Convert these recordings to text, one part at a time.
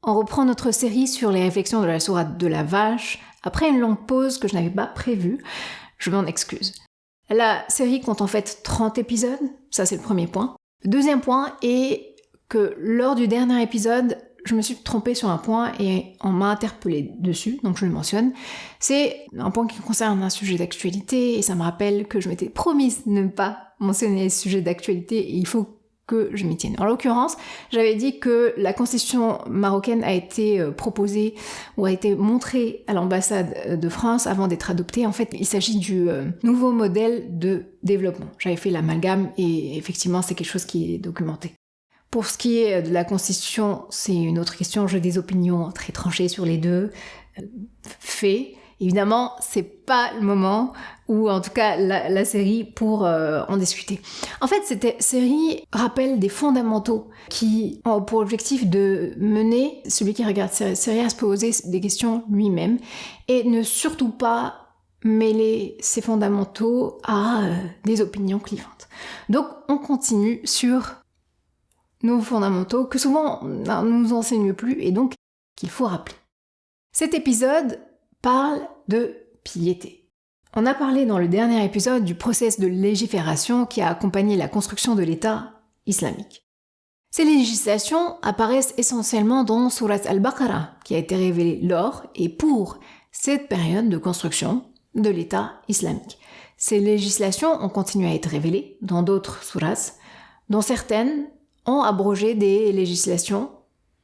On reprend notre série sur les réflexions de la sourate de la vache après une longue pause que je n'avais pas prévue. Je m'en excuse. La série compte en fait 30 épisodes, ça c'est le premier point. Le deuxième point est que lors du dernier épisode, je me suis trompée sur un point et on m'a interpellée dessus, donc je le mentionne. C'est un point qui concerne un sujet d'actualité et ça me rappelle que je m'étais promise de ne pas mentionner les sujets d'actualité et il faut que je m'y tienne. En l'occurrence, j'avais dit que la constitution marocaine a été proposée ou a été montrée à l'ambassade de France avant d'être adoptée. En fait, il s'agit du nouveau modèle de développement. J'avais fait l'amalgame et effectivement, c'est quelque chose qui est documenté. Pour ce qui est de la Constitution, c'est une autre question. J'ai des opinions très tranchées sur les deux faits. Évidemment, c'est pas le moment, ou en tout cas la série, pour en discuter. En fait, cette série rappelle des fondamentaux qui ont pour objectif de mener celui qui regarde cette série à se poser des questions lui-même et ne surtout pas mêler ces fondamentaux à des opinions clivantes. Donc, on continue sur nos fondamentaux que souvent on ne nous enseigne plus et donc qu'il faut rappeler. Cet épisode parle de piété. On a parlé dans le dernier épisode du processus de légifération qui a accompagné la construction de l'État islamique. Ces législations apparaissent essentiellement dans Surat al-Baqarah, qui a été révélée lors et pour cette période de construction de l'État islamique. Ces législations ont continué à être révélées dans d'autres surahs, dont certaines ont abrogé des législations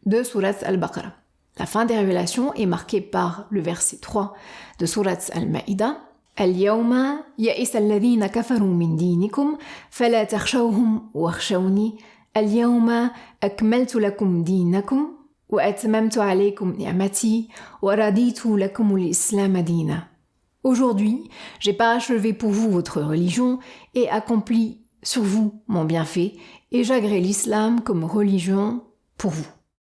de Surat al-Baqarah. La fin des révélations est marquée par le verset 3 de Surat al-Ma'idah. Al-yawma ya'isa alladhina kafaru min dinikum fala takhshawhum wakhshawni al-yawma akmaltu lakum dinakum wa atmamtu alaykum ni'mati wa raditu lakum al-islam dina. Aujourd'hui, j'ai parachevé pour vous votre religion et accompli sur vous mon bienfait et j'agrée l'islam comme religion pour vous.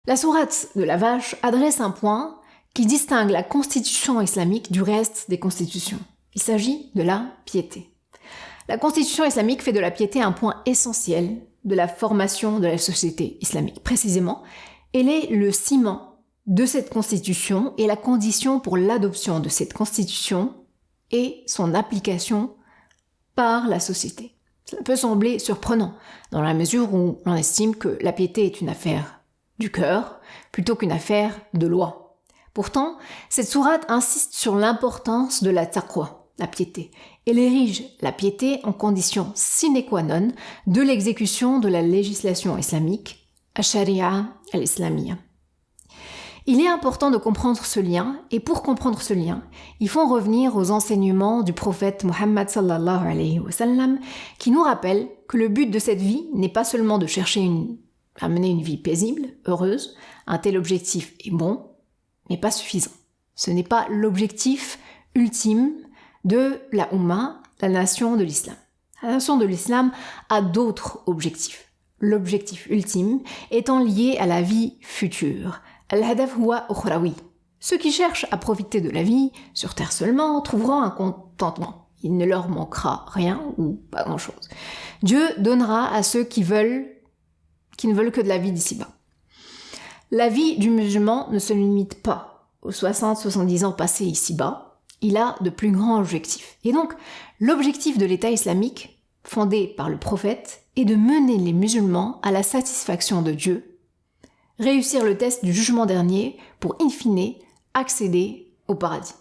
La sourate de la vache adresse un point qui distingue la constitution islamique du reste des constitutions. Il s'agit de la piété. La constitution islamique fait de la piété un point essentiel de la formation de la société islamique. Précisément, elle est le ciment de cette constitution et la condition pour l'adoption de cette constitution et son application par la société. Cela peut sembler surprenant, dans la mesure où l'on estime que la piété est une affaire du cœur, plutôt qu'une affaire de loi. Pourtant, cette sourate insiste sur l'importance de la taqwa, la piété. Elle érige la piété en condition sine qua non de l'exécution de la législation islamique, ash-sharia al-islamiyya. Il est important de comprendre ce lien, et pour comprendre ce lien, il faut revenir aux enseignements du prophète Muhammad sallallahu alayhi wa sallam, qui nous rappelle que le but de cette vie n'est pas seulement de chercher à mener une vie paisible, heureuse. Un tel objectif est bon, mais pas suffisant. Ce n'est pas l'objectif ultime de la Ummah, la nation de l'islam. La nation de l'islam a d'autres objectifs. L'objectif ultime étant lié à la vie future. Al-hadaf huwa ukhrawi. Ceux qui cherchent à profiter de la vie sur terre seulement trouveront un contentement. Il ne leur manquera rien ou pas grand-chose. Dieu donnera à ceux qui ne veulent que de la vie d'ici-bas. La vie du musulman ne se limite pas aux 60-70 ans passés ici-bas, il a de plus grands objectifs. Et donc, l'objectif de l'État islamique, fondé par le prophète, est de mener les musulmans à la satisfaction de Dieu, réussir le test du jugement dernier pour, in fine, accéder au paradis.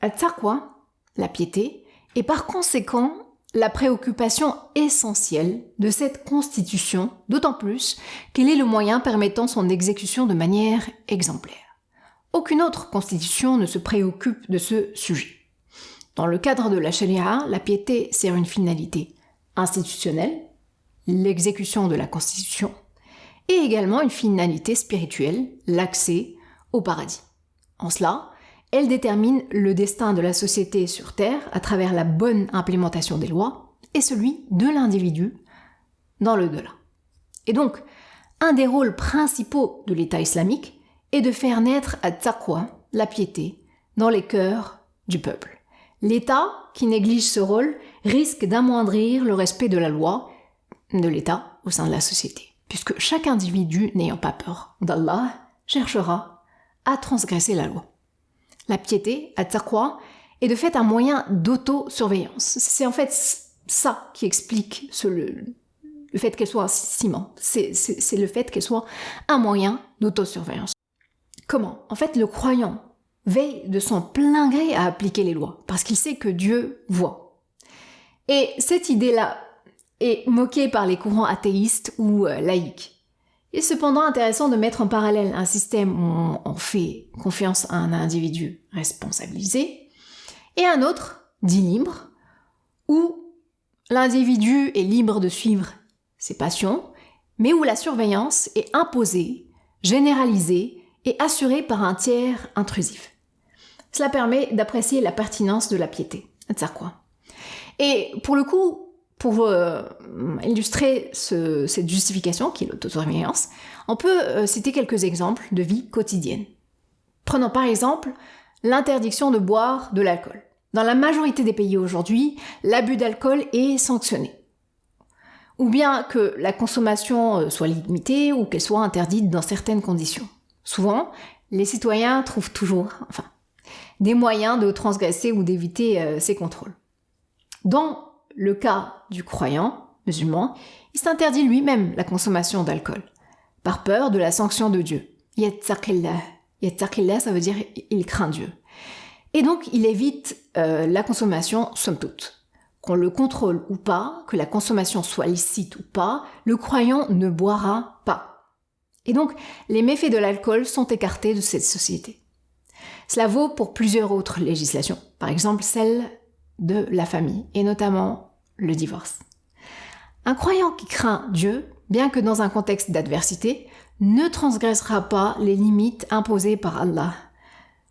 At-taqwa, la piété, est par conséquent la préoccupation essentielle de cette constitution, d'autant plus qu'elle est le moyen permettant son exécution de manière exemplaire. Aucune autre constitution ne se préoccupe de ce sujet. Dans le cadre de la charia, la piété sert une finalité institutionnelle, l'exécution de la constitution, et également une finalité spirituelle, l'accès au paradis. En cela, elle détermine le destin de la société sur Terre à travers la bonne implémentation des lois et celui de l'individu dans l'au-delà. Et donc, un des rôles principaux de l'État islamique est de faire naître at-taqwa, la piété, dans les cœurs du peuple. L'État qui néglige ce rôle risque d'amoindrir le respect de la loi de l'État au sein de la société, puisque chaque individu n'ayant pas peur d'Allah, cherchera à transgresser la loi. La piété, at-taqwa, est de fait un moyen d'autosurveillance. C'est en fait ça qui explique le fait qu'elle soit un ciment. C'est le fait qu'elle soit un moyen d'autosurveillance. Comment ? En fait, le croyant veille de son plein gré à appliquer les lois, parce qu'il sait que Dieu voit. Et cette idée-là est moquée par les courants athéistes ou laïques. Il est cependant intéressant de mettre en parallèle un système où on fait confiance à un individu responsabilisé et un autre, dit libre, où l'individu est libre de suivre ses passions, mais où la surveillance est imposée, généralisée et assurée par un tiers intrusif. Cela permet d'apprécier la pertinence de la piété. C'est quoi ? Et pour le coup, pour illustrer cette justification, qui est l'autosurveillance, on peut citer quelques exemples de vie quotidienne. Prenons par exemple l'interdiction de boire de l'alcool. Dans la majorité des pays aujourd'hui, l'abus d'alcool est sanctionné. Ou bien que la consommation soit limitée ou qu'elle soit interdite dans certaines conditions. Souvent, les citoyens trouvent toujours, des moyens de transgresser ou d'éviter ces contrôles. Dans le cas du croyant musulman, il s'interdit lui-même la consommation d'alcool, par peur de la sanction de Dieu. Yattaqillah. Yattaqillah, ça veut dire il craint Dieu. Et donc, il évite la consommation somme toute. Qu'on le contrôle ou pas, que la consommation soit licite ou pas, le croyant ne boira pas. Et donc, les méfaits de l'alcool sont écartés de cette société. Cela vaut pour plusieurs autres législations, par exemple celle de la famille, et notamment le divorce. Un croyant qui craint Dieu, bien que dans un contexte d'adversité, ne transgressera pas les limites imposées par Allah.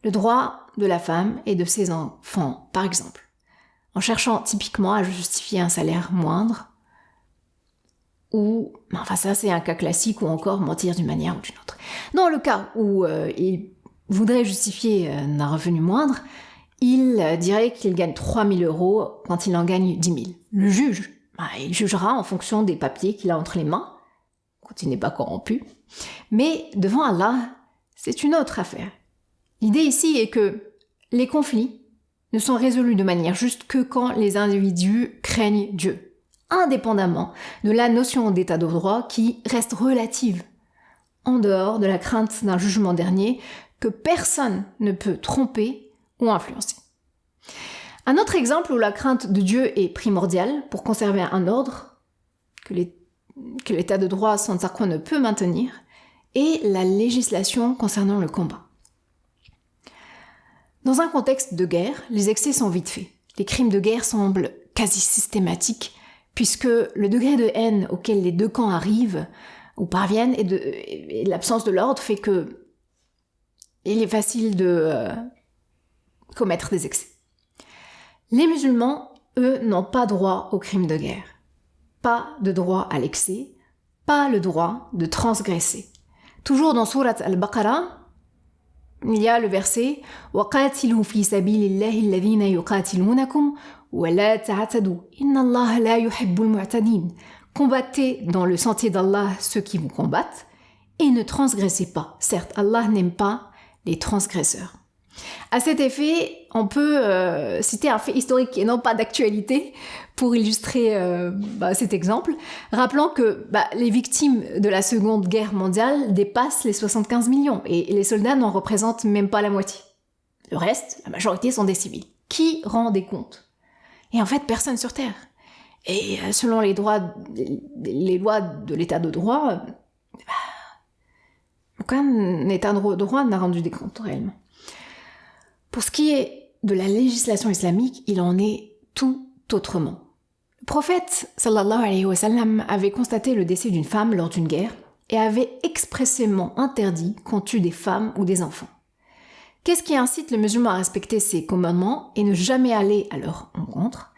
Le droit de la femme et de ses enfants, par exemple, en cherchant typiquement à justifier un salaire moindre, ou, ça c'est un cas classique, ou encore mentir d'une manière ou d'une autre. Dans le cas où il voudrait justifier un revenu moindre, il dirait qu'il gagne 3 000 € quand il en gagne 10 000. Le juge, il jugera en fonction des papiers qu'il a entre les mains, quand il n'est pas corrompu. Mais devant Allah, c'est une autre affaire. L'idée ici est que les conflits ne sont résolus de manière juste que quand les individus craignent Dieu, indépendamment de la notion d'état de droit qui reste relative, en dehors de la crainte d'un jugement dernier que personne ne peut tromper ou influencer. Un autre exemple où la crainte de Dieu est primordiale pour conserver un ordre que l'état de droit sans taqwa ne peut maintenir est la législation concernant le combat. Dans un contexte de guerre, les excès sont vite faits. Les crimes de guerre semblent quasi systématiques puisque le degré de haine auquel les deux camps arrivent ou parviennent et l'absence de l'ordre fait que il est facile de commettre des excès. Les musulmans, eux, n'ont pas droit aux crimes de guerre, pas de droit à l'excès, pas le droit de transgresser. Toujours dans Sourate Al-Baqarah, il y a le verset « وَقَاتِلُوا فِي سَبِيلِ اللَّهِ الَّذِينَ يُقَاتِلُونَكُمْ وَلَا تَعْتَدُوا إِنَّ اللَّهَ لَا يُحِبُّ الْمُعْتَدِينَ » Combattez dans le sentier d'Allah ceux qui vous combattent et ne transgressez pas. Certes, Allah n'aime pas les transgresseurs. À cet effet, on peut citer un fait historique et non pas d'actualité pour illustrer cet exemple, rappelant que les victimes de la Seconde Guerre mondiale dépassent les 75 millions et les soldats n'en représentent même pas la moitié. Le reste, la majorité sont des civils. Qui rend des comptes ? Et en fait, personne sur Terre. Et selon les lois de l'état de droit, aucun état de droit n'a rendu des comptes réellement. Pour ce qui est de la législation islamique, il en est tout autrement. Le prophète sallallahu alayhi wa sallam avait constaté le décès d'une femme lors d'une guerre et avait expressément interdit qu'on tue des femmes ou des enfants. Qu'est-ce qui incite le musulman à respecter ces commandements et ne jamais aller à leur encontre,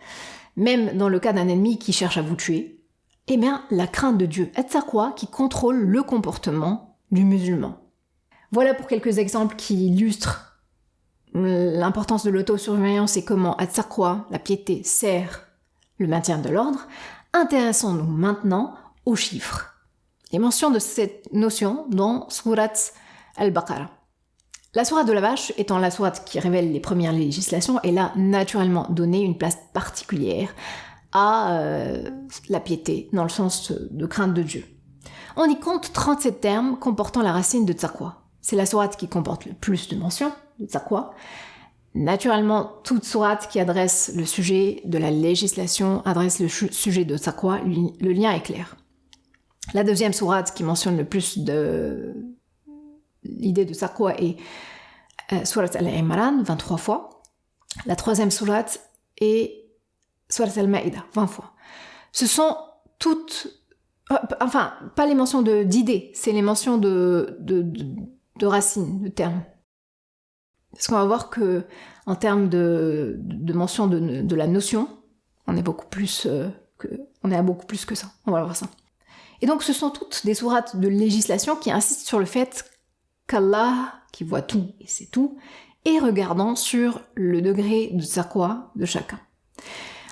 même dans le cas d'un ennemi qui cherche à vous tuer ? Eh bien, la crainte de Dieu, at-taqwa, qui contrôle le comportement du musulman. Voilà pour quelques exemples qui illustrent l'importance de l'autosurveillance et comment at-taqwa, la piété, sert le maintien de l'ordre. Intéressons-nous maintenant aux chiffres. Les mentions de cette notion dans Sourate Al-Baqarah. La sourate de la vache étant la sourate qui révèle les premières législations, elle a naturellement donné une place particulière à la piété, dans le sens de crainte de Dieu. On y compte 37 termes comportant la racine de taqwa. C'est la sourate qui comporte le plus de mentions de taqwa. Naturellement, toute sourate qui adresse le sujet de la législation adresse le sujet de taqwa, le lien est clair. La deuxième sourate qui mentionne le plus de l'idée de taqwa est sourate Al-Imran, 23 fois. La troisième sourate est sourate Al-Ma'idah, 20 fois. Ce sont toutes... Enfin, pas les mentions d'idées, c'est les mentions de racines, de termes. Parce qu'on va voir que en termes de mention de la notion, on est à beaucoup plus que ça. On va voir ça. Et donc, ce sont toutes des sourates de législation qui insistent sur le fait qu'Allah, qui voit tout et sait tout, est regardant sur le degré de taqwa de chacun.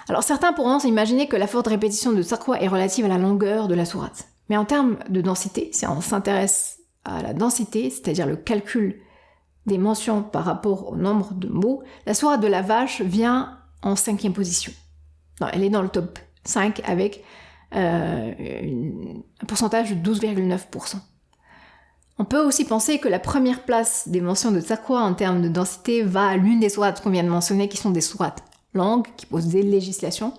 Alors, certains pourront s'imaginer que la forte répétition de taqwa est relative à la longueur de la sourate. Mais en termes de densité, si on s'intéresse à la densité, c'est-à-dire le calcul des mentions par rapport au nombre de mots, la sourate de la vache vient en 5e position. Non, elle est dans le top 5 avec un pourcentage de 12,9%. On peut aussi penser que la première place des mentions de taqwa en termes de densité va à l'une des sourates qu'on vient de mentionner, qui sont des sourates longues, qui posent des législations.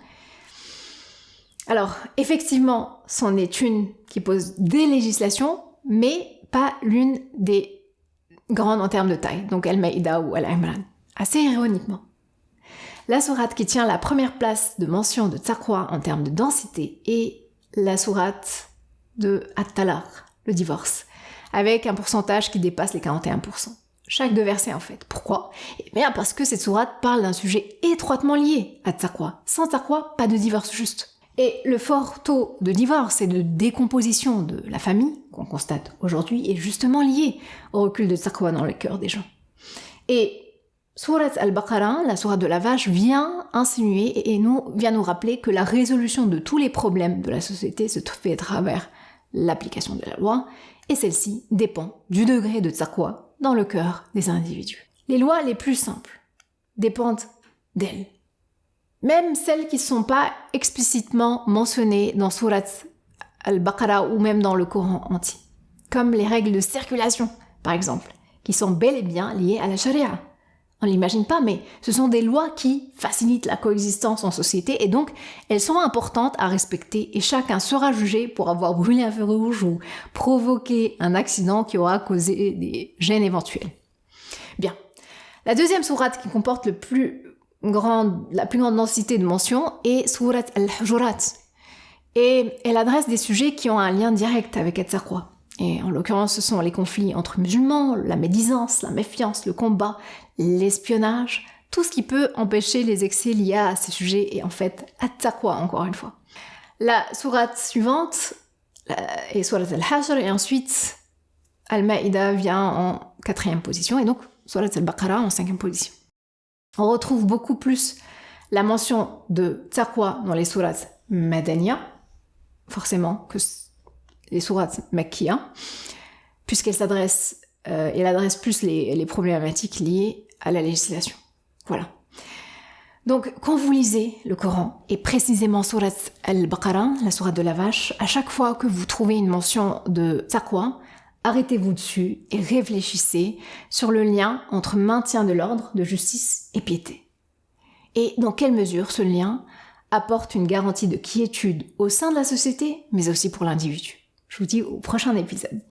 Alors, effectivement, c'en est une qui pose des législations, mais pas l'une des grandes en termes de taille, donc Al-Ma'idah ou Al-Imran. Assez ironiquement. La sourate qui tient la première place de mention de taqwa en termes de densité est la sourate de At-Talaq, le divorce, avec un pourcentage qui dépasse les 41%. Chaque 2 versets en fait. Pourquoi ? Eh bien parce que cette sourate parle d'un sujet étroitement lié à taqwa. Sans taqwa, pas de divorce juste. Et le fort taux de divorce et de décomposition de la famille, qu'on constate aujourd'hui, est justement lié au recul de taqwa dans le cœur des gens. Et sourate Al-Baqarah, la sourate de la vache, vient insinuer et vient nous rappeler que la résolution de tous les problèmes de la société se fait à travers l'application de la loi, et celle-ci dépend du degré de taqwa dans le cœur des individus. Les lois les plus simples dépendent d'elles. Même celles qui ne sont pas explicitement mentionnées dans sourate Al-Baqarah ou même dans le Coran entier. Comme les règles de circulation, par exemple, qui sont bel et bien liées à la charia. On ne l'imagine pas, mais ce sont des lois qui facilitent la coexistence en société et donc elles sont importantes à respecter et chacun sera jugé pour avoir brûlé un feu rouge ou provoqué un accident qui aura causé des gênes éventuelles. Bien. La deuxième sourate qui comporte la plus grande densité de mentions est sourate Al-Hujurat. Et elle adresse des sujets qui ont un lien direct avec At-Taqwa. Et en l'occurrence, ce sont les conflits entre musulmans, la médisance, la méfiance, le combat, l'espionnage, tout ce qui peut empêcher les excès liés à ces sujets et en fait At-Taqwa encore une fois. La sourate suivante est sourate Al-Hashr et ensuite Al-Ma'idah vient en 4e position et donc sourate Al-Baqarah en 5e position. On retrouve beaucoup plus la mention de taqwa dans les sourates Madaniya, forcément, que les sourates Makkiya, puisqu'elle adresse plus les problématiques liées à la législation. Voilà. Donc, quand vous lisez le Coran, et précisément sourate Al-Baqarah, la sourate de la vache, à chaque fois que vous trouvez une mention de taqwa, arrêtez-vous dessus et réfléchissez sur le lien entre maintien de l'ordre, de justice et piété. Et dans quelle mesure ce lien apporte une garantie de quiétude au sein de la société, mais aussi pour l'individu. Je vous dis au prochain épisode.